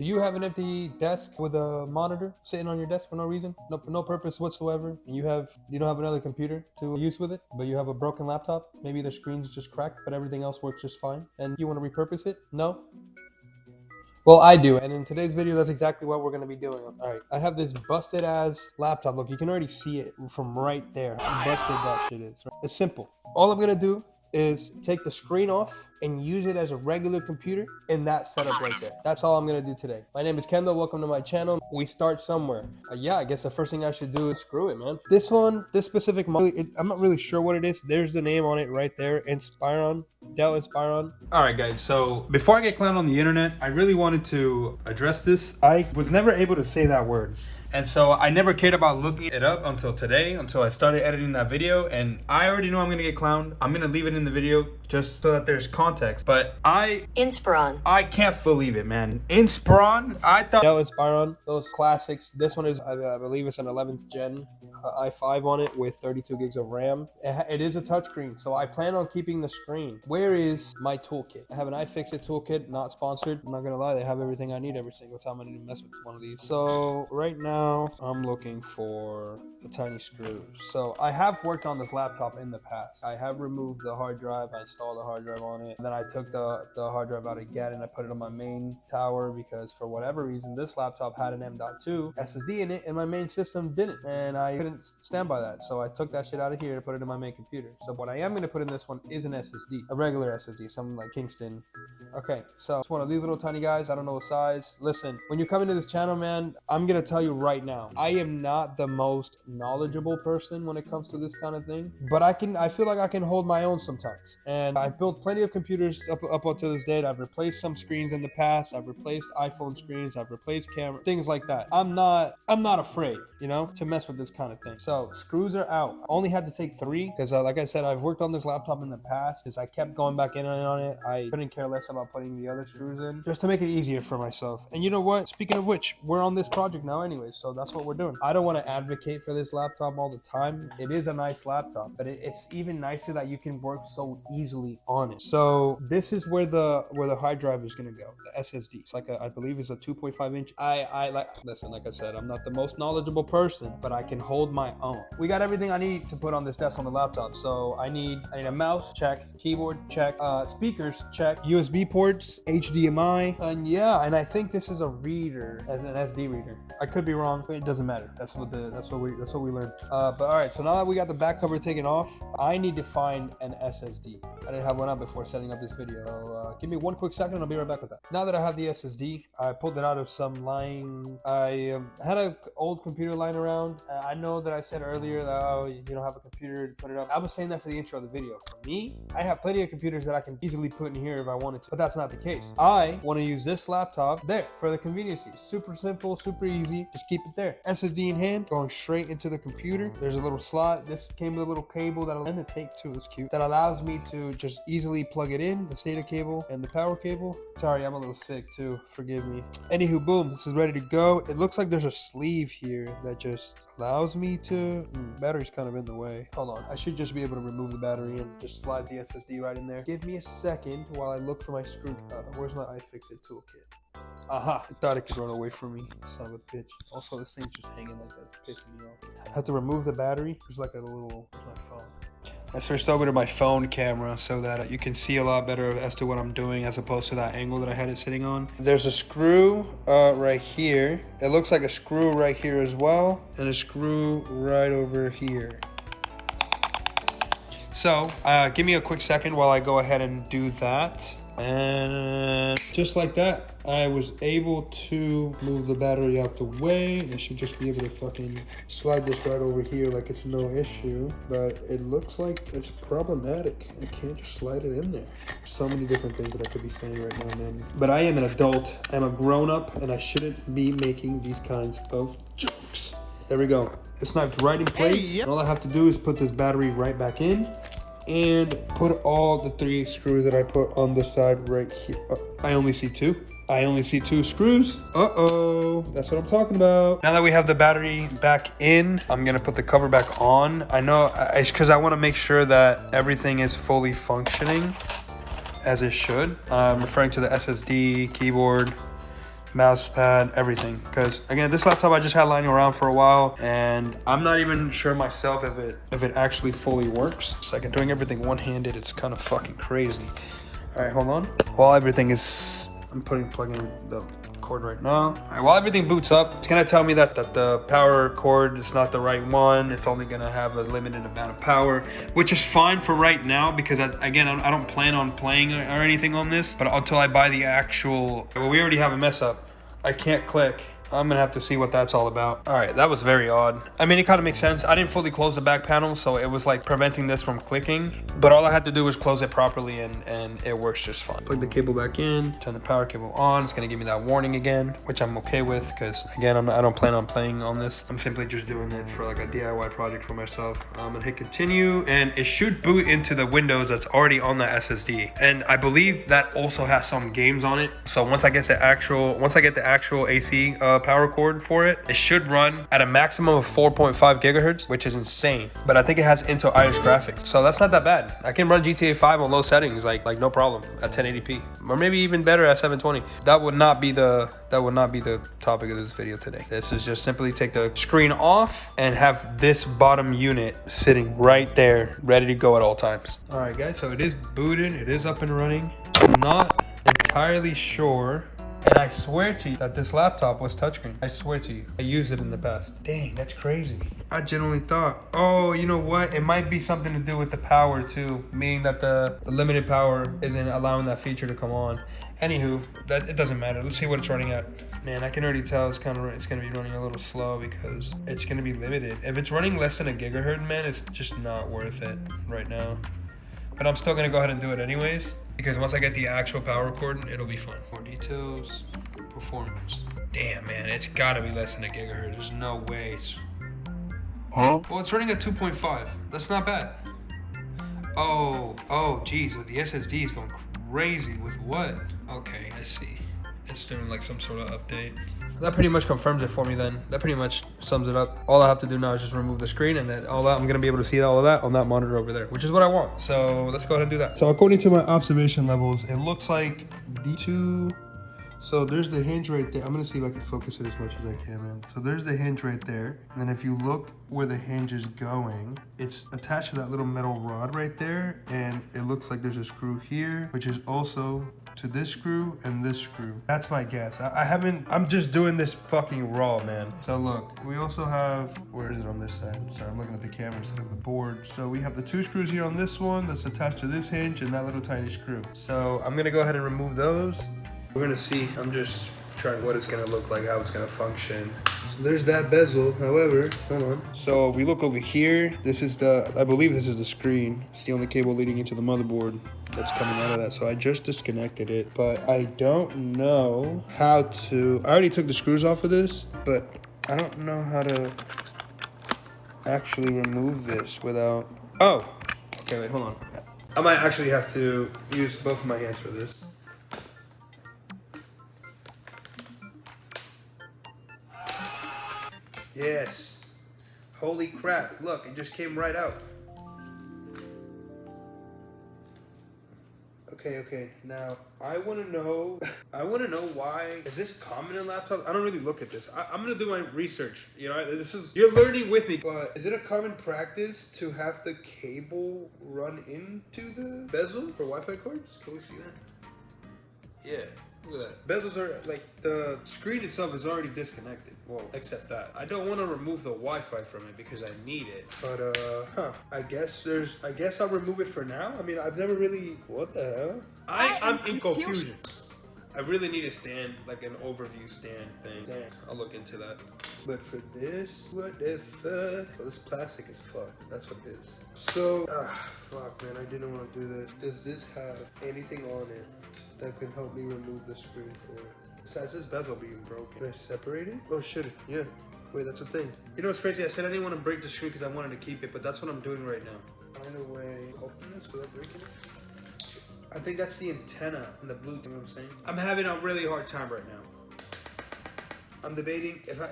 Do you have an empty desk with a monitor sitting on your desk for no reason, for no purpose whatsoever, and you don't have another computer to use with it, but you have a broken laptop? Maybe the screen's just cracked, but everything else works just fine, and you want to repurpose it? No? Well, I do, and in today's video, that's exactly what we're going to be doing. All right, I have this busted ass laptop. Look, you can already see it from right there. How busted that shit is. It's simple. All I'm going to do is take the screen off and use it as a regular computer in that setup right there. That's all I'm gonna do today. My name is Kendall. Welcome to my channel. We start somewhere. Yeah, I guess the first thing I should do is screw it, man. This specific model, I'm not really sure what it is. There's the name on it right there. Inspiron, Dell Inspiron. All right, guys. So before I get clowned on the internet, I really wanted to address this. I was never able to say that word. And so I never cared about looking it up until today, until I started editing that video. And I already know I'm going to get clowned. I'm going to leave it in the video just so that there's context. But Inspiron. I can't believe it, man. Inspiron? I thought Dell Inspiron, those classics. This one is, I believe it's an 11th gen i5 on it with 32 gigs of RAM. It is a touchscreen, so I plan on keeping the screen. Where is my toolkit? I have an iFixit toolkit, not sponsored. I'm not going to lie, they have everything I need every single time I need to mess with one of these. So right now, I'm looking for the tiny screws. So I have worked on this laptop in the past. I have removed the hard drive. I installed the hard drive on it. And then I took the hard drive out again and I put it on my main tower because for whatever reason, this laptop had an M.2 SSD in it and my main system didn't. And I couldn't stand by that. So I took that shit out of here to put it in my main computer. So what I am going to put in this one is an SSD, a regular SSD, something like Kingston. Okay, so it's one of these little tiny guys. I don't know the size. Listen, when you come into this channel, man, I'm going to tell you right now, I am not the most knowledgeable person when it comes to this kind of thing, but I feel like I can hold my own sometimes. And I've built plenty of computers up until this date. I've replaced some screens in the past. I've replaced iPhone screens. I've replaced camera, things like that. I'm not afraid, you know, to mess with this kind of thing. So screws are out. I only had to take 3 because like I said, I've worked on this laptop in the past because I kept going back in on it. I couldn't care less about putting the other screws in just to make it easier for myself. And you know what? Speaking of which, we're on this project now anyways, so that's what we're doing. I don't want to advocate for this laptop all the time. It is a nice laptop, but it's even nicer that you can work so easily on it. So this is where the hard drive is going to go, the SSD. It's like I believe it's a 2.5 inch. Listen, like I said, I'm not the most knowledgeable person, but I can hold my own. We got everything I need to put on this desk on the laptop. So I need a mouse, check, keyboard, check, speakers, check, USB ports, HDMI, and yeah, and I think this is a reader, as an SD reader. I could be wrong, but it doesn't matter. That's what we learned. But all right, so now that we got the back cover taken off, I need to find an SSD. I didn't have one out before setting up this video. So give me one quick second and I'll be right back with that. Now that I have the SSD, I pulled it out of some lying. I had an old computer lying around. I know that I said earlier that, oh, you don't have a computer to put it up. I was saying that for the intro of the video. For me, I have plenty of computers that I can easily put in here if I wanted to, but that's not the case. I want to use this laptop there for the convenience. Super simple, super easy. Just keep it there. SSD in hand, going straight into the computer. There's a little slot. This came with a little cable and the tape too. It's cute. That allows me to just easily plug it in, the SATA cable and the power cable. Sorry, I'm a little sick too. Forgive me. Anywho, boom, this is ready to go. It looks like there's a sleeve here that just allows me to. Battery's kind of in the way. Hold on. I should just be able to remove the battery and just slide the SSD right in there. Give me a second while I look for my screw. Where's my iFixit toolkit? Aha! I thought it could run away from me. Son of a bitch. Also, this thing's just hanging like that. It's pissing me off. I have to remove the battery. There's like a little. Where's my phone? I switched over to my phone camera so that you can see a lot better as to what I'm doing as opposed to that angle that I had it sitting on. There's a screw right here. It looks like a screw right here as well, and a screw right over here. So give me a quick second while I go ahead and do that. And just like that, I was able to move the battery out the way. I should just be able to fucking slide this right over here like it's no issue. But it looks like it's problematic. I can't just slide it in there. So many different things that I could be saying right now, man. But I am an adult. I'm a grown-up, and I shouldn't be making these kinds of jokes. There we go. It's snapped right in place. Hey, yep. All I have to do is put this battery right back in and put all the 3 screws that I put on the side right here. I only see 2. I only see 2 screws. Uh-oh. That's what I'm talking about. Now that we have the battery back in, I'm going to put the cover back on. I know, because I want to make sure that everything is fully functioning as it should. I'm referring to the SSD, keyboard, mouse pad, everything. Because again, this laptop I just had lying around for a while, and I'm not even sure myself if it actually fully works. Second, doing everything one-handed, it's kind of fucking crazy. All right, hold on. While everything is, I'm plugging the cord right now. All right, while everything boots up, it's gonna tell me that the power cord is not the right one. It's only gonna have a limited amount of power, which is fine for right now because I don't plan on playing or anything on this. But until I buy the actual, well, we already have a mess up. I can't click. I'm gonna have to see what that's all about. All right, that was very odd. I mean, it kind of makes sense. I didn't fully close the back panel, so it was like preventing this from clicking. But all I had to do was close it properly, and it works just fine. Plug the cable back in, turn the power cable on. It's gonna give me that warning again, which I'm okay with because again, I don't plan on playing on this. I'm simply just doing it for like a DIY project for myself. I'm gonna hit continue, and it should boot into the Windows that's already on the SSD. And I believe that also has some games on it. So once I get the actual AC power cord for it, it should run at a maximum of 4.5 gigahertz, which is insane. But I think it has Intel Iris graphics, so that's not that bad. I can run GTA 5 on low settings, like no problem, at 1080p, or maybe even better at 720. That would not be the topic of this video today. This is just simply take the screen off and have this bottom unit sitting right there, ready to go at all times. All right, guys, so it is booted. It is up and running. I'm not entirely sure. And I swear to you that this laptop was touchscreen. I swear to you. I used it in the past. Dang, that's crazy. I genuinely thought, oh, you know what? It might be something to do with the power too, meaning that the limited power isn't allowing that feature to come on. Anywho, it doesn't matter. Let's see what it's running at. Man, I can already tell it's gonna be running a little slow because it's gonna be limited. If it's running less than a gigahertz, man, it's just not worth it right now. But I'm still gonna go ahead and do it anyways, because once I get the actual power cord, it'll be fun. More details, performance. Damn, man, it's gotta be less than a gigahertz. There's no way. Huh? Well, it's running at 2.5. That's not bad. Oh, geez, with the SSD is going crazy. With what? Okay, I see. It's doing like some sort of update. That pretty much confirms it for me then. That pretty much sums it up. All I have to do now is just remove the screen, and then all that, I'm gonna be able to see all of that on that monitor over there, which is what I want. So let's go ahead and do that. So according to my observation levels, it looks like the two, so there's the hinge right there. I'm gonna see if I can focus it as much as I can, man. So there's the hinge right there. And then if you look where the hinge is going, it's attached to that little metal rod right there. And it looks like there's a screw here, which is also to this screw and this screw. That's my guess. I'm just doing this fucking raw, man. So look, we also have, where is it on this side? Sorry, I'm looking at the camera instead of the board. So we have the two screws here on this one that's attached to this hinge and that little tiny screw. So I'm gonna go ahead and remove those. We're gonna see, I'm just trying what it's gonna look like, how it's gonna function. So there's that bezel, however, hold on. So if we look over here, this is I believe this is the screen. It's the only cable leading into the motherboard that's coming out of that. So I just disconnected it, but I don't know how to, I already took the screws off of this, but I don't know how to actually remove this without, oh, okay, wait, hold on. I might actually have to use both of my hands for this. Yes. Holy crap. Look, it just came right out. Okay. Now, I want to know why. Is this common in laptops? I don't really look at this. I'm going to do my research. You know, you're learning with me. But is it a common practice to have the cable run into the bezel for Wi-Fi cords? Can we see that? Yeah. Look at that. Bezels are, like, the screen itself is already disconnected. Well, except that. I don't want to remove the Wi-Fi from it because I need it. But, I guess I'll remove it for now. I mean, I've never really, what the hell? I'm in confusion. I really need a stand, like an overview stand thing. Damn, I'll look into that. But for this, what the fuck? So this plastic is fucked. That's what it is. So, fuck, man, I didn't want to do that. Does this have anything on it that can help me remove the screen for it? Besides this bezel being broken. Can I separate it? Oh shit, yeah. Wait, that's a thing. You know what's crazy? I said I didn't want to break the screen because I wanted to keep it, but that's what I'm doing right now. Find a way to open this without breaking it. I think that's the antenna and the blue, you know what I'm saying? I'm having a really hard time right now. I'm debating if I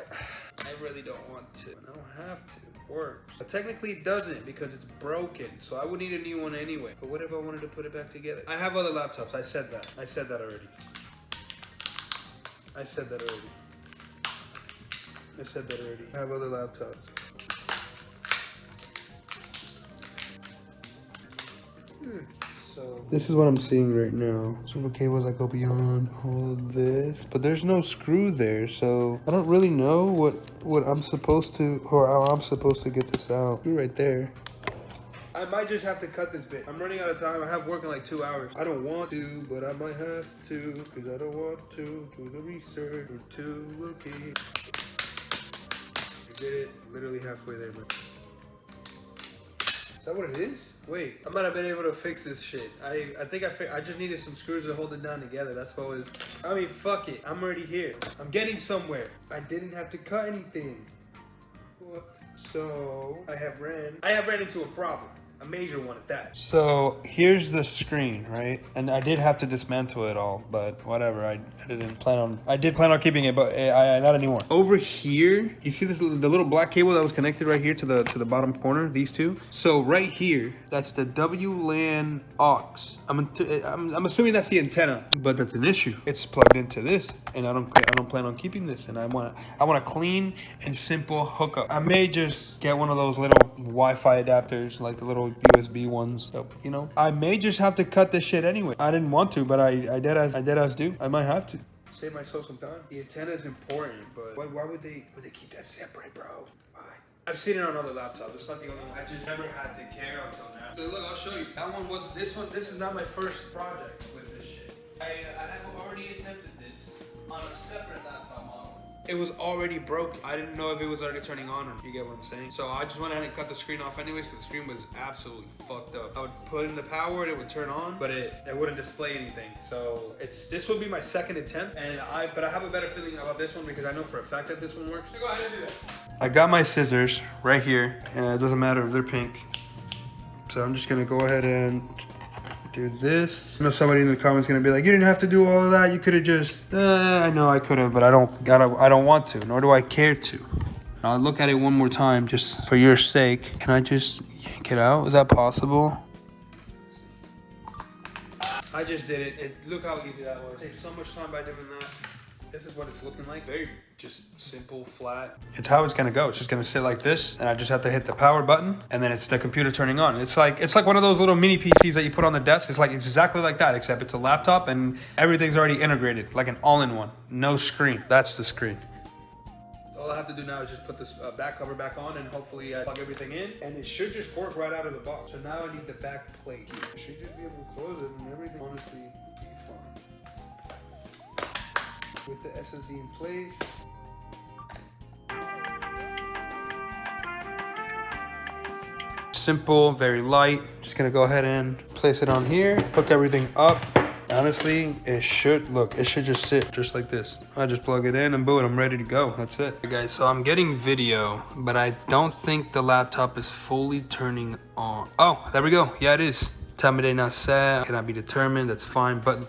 really don't want to. I don't have to. It works. But technically it doesn't because it's broken. So I would need a new one anyway. But what if I wanted to put it back together? I have other laptops. I said that already. I said that already. I have other laptops. So this is what I'm seeing right now. Some cables that go beyond all of this, but there's no screw there, so I don't really know what I'm supposed to, or how I'm supposed to get this out. Screw right there. I might just have to cut this bit. I'm running out of time. I have work in like 2 hours. I don't want to, but I might have to, because I don't want to do the research into looking. I did it literally halfway there, man. Is that what it is? Wait, I might have been able to fix this shit. I think I just needed some screws to hold it down together. That's what it was. I mean, fuck it. I'm already here. I'm getting somewhere. I didn't have to cut anything. What? So I have ran into a problem. A major one at that. So here's the screen, right? And I did have to dismantle it all, but whatever. I did plan on keeping it, but I not anymore. Over here, you see this, the little black cable that was connected right here to the bottom corner, these two. So right here, that's the WLAN aux. I'm assuming that's the antenna, but that's an issue. It's plugged into this, and I don't plan on keeping this. And I want a clean and simple hookup. I may just get one of those little Wi-Fi adapters, like the little USB ones. So, you know, I may just have to cut this shit anyway. I didn't want to, but I dead as do. I might have to. Save myself some time. The antenna is important, but why would they keep that separate, bro? Why? I've seen it on other laptops. It's not the only one. I just never had to care until now. So look, I'll show you. This is not my first project with this shit. I have already attempted this on a separate laptop model. It was already broken. I didn't know if it was already turning on, or you get what I'm saying. So I just went ahead and cut the screen off anyways, because the screen was absolutely fucked up. I would put in the power and it would turn on, but it wouldn't display anything. So this would be my second attempt, but I have a better feeling about this one because I know for a fact that this one works. So go ahead and do that. I got my scissors right here, and it doesn't matter if they're pink. So I'm just gonna go ahead and do this. I know somebody in the comments gonna be like, you didn't have to do all of that. You could have just, I know I could have, but I don't want to, nor do I care to. I'll look at it one more time just for your sake. Can I just yank it out? Is that possible? I just did it. Look how easy that was. Saved so much time by doing that. This is what it's looking like. Very just simple, flat. It's how it's gonna go. It's just gonna sit like this, and I just have to hit the power button, and then it's the computer turning on. It's like one of those little mini PCs that you put on the desk. It's exactly like that, except it's a laptop, and everything's already integrated, like an all-in-one. No screen. That's the screen. All I have to do now is just put this back cover back on, and hopefully plug everything in, and it should just work right out of the box. So now I need the back plate. I should just be able to close it, and everything honestly be fine. With the SSD in place. Simple, very light. Just gonna go ahead and place it on here, hook everything up. Honestly, it should just sit just like this. I just plug it in and boom, I'm ready to go. That's it. Okay, guys, so I'm getting video, but I don't think the laptop is fully turning on. Oh, there we go. Yeah, it is. Time of day not set, cannot be determined, that's fine, but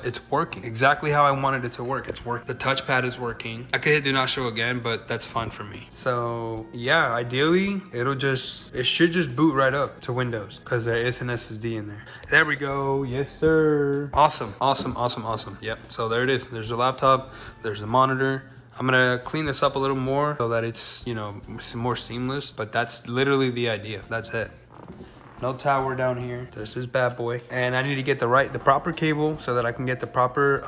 it's working exactly how I wanted it to work. It's working. The touchpad is working. I could hit do not show again, but that's fine for me. So yeah, ideally, it should just boot right up to Windows because there is an SSD in there. There we go, yes sir. Awesome. Yep, so there it is. There's a laptop, there's a monitor. I'm gonna clean this up a little more so that it's, more seamless, but that's literally the idea. That's it. No tower down here. There's this bad boy. And I need to get the proper cable so that I can get the proper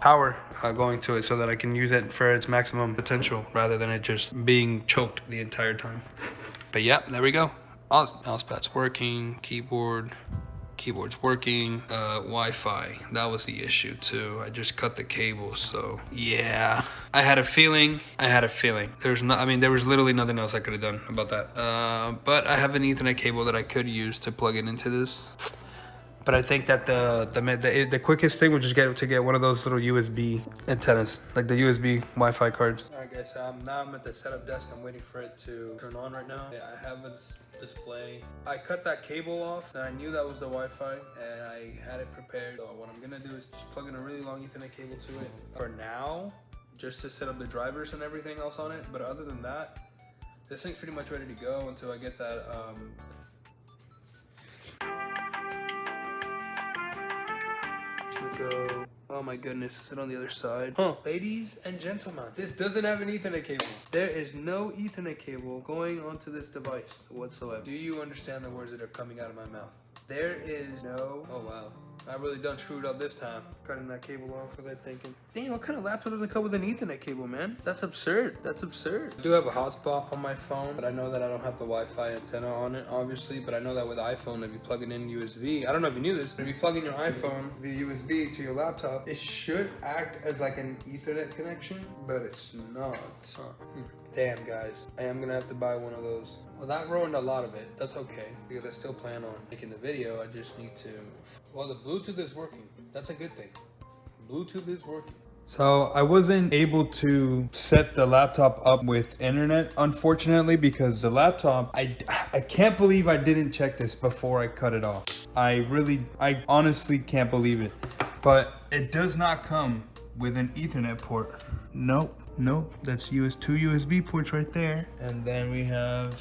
power going to it so that I can use it for its maximum potential rather than it just being choked the entire time. But yeah, there we go. Mouse pad's working, keyboard's working, Wi-Fi, that was the issue too. I just cut the cable, so yeah. I had a feeling. There was literally nothing else I could have done about that. But I have an Ethernet cable that I could use to plug it into this. But I think that the quickest thing would just get one of those little USB antennas, like the USB Wi-Fi cards. All right, guys. So now I'm at the setup desk. I'm waiting for it to turn on right now. Yeah, I have a display. I cut that cable off, and I knew that was the Wi-Fi, and I had it prepared. So what I'm gonna do is just plug in a really long Ethernet cable to it for now, just to set up the drivers and everything else on it. But other than that, this thing's pretty much ready to go until I get that. Go Oh my goodness, is it on the other side? Huh. Ladies and gentlemen, this doesn't have an Ethernet cable. There is no Ethernet cable going onto this device whatsoever. Do you understand the words that are coming out of my mouth? There is no... Oh wow. I really done screwed up this time. Cutting that cable off with that thinking. Dang, what kind of laptop doesn't come with an Ethernet cable, man? That's absurd. That's absurd. I do have a hotspot on my phone, but I know that I don't have the Wi-Fi antenna on it, obviously. But I know that with iPhone, if you plug it in USB, I don't know if you knew this, but if you plug in your iPhone via USB to your laptop, it should act as like an Ethernet connection, but it's not. Damn, guys. I am gonna have to buy one of those. Well, that ruined a lot of it. That's okay, because I still plan on making the video. I just need to... Well, the Bluetooth is working. That's a good thing. Bluetooth is working. So I wasn't able to set the laptop up with internet, unfortunately, because the laptop, I can't believe I didn't check this before I cut it off. I honestly can't believe it. But it does not come with an Ethernet port. Nope. That's two USB ports right there. And then we have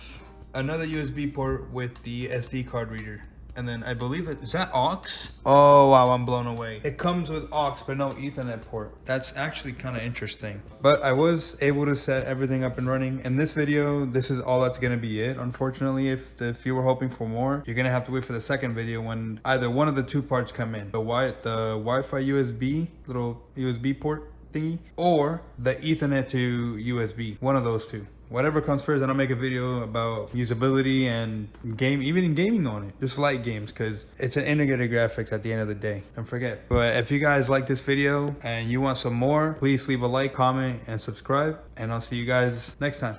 another USB port with the SD card reader. And then I believe is that aux? Oh wow, I'm blown away. It comes with aux, but no Ethernet port. That's actually kind of interesting. But I was able to set everything up and running. In this video, this is all that's gonna be it. Unfortunately, if you were hoping for more, you're gonna have to wait for the second video when either one of the two parts come in. The Wi-Fi USB, little USB port thingy, or the Ethernet to USB. One of those two. Whatever comes first, and I'll make a video about usability and even in gaming on it. Just light games, because it's an integrated graphics at the end of the day. Don't forget. But if you guys like this video and you want some more, please leave a like, comment, and subscribe. And I'll see you guys next time.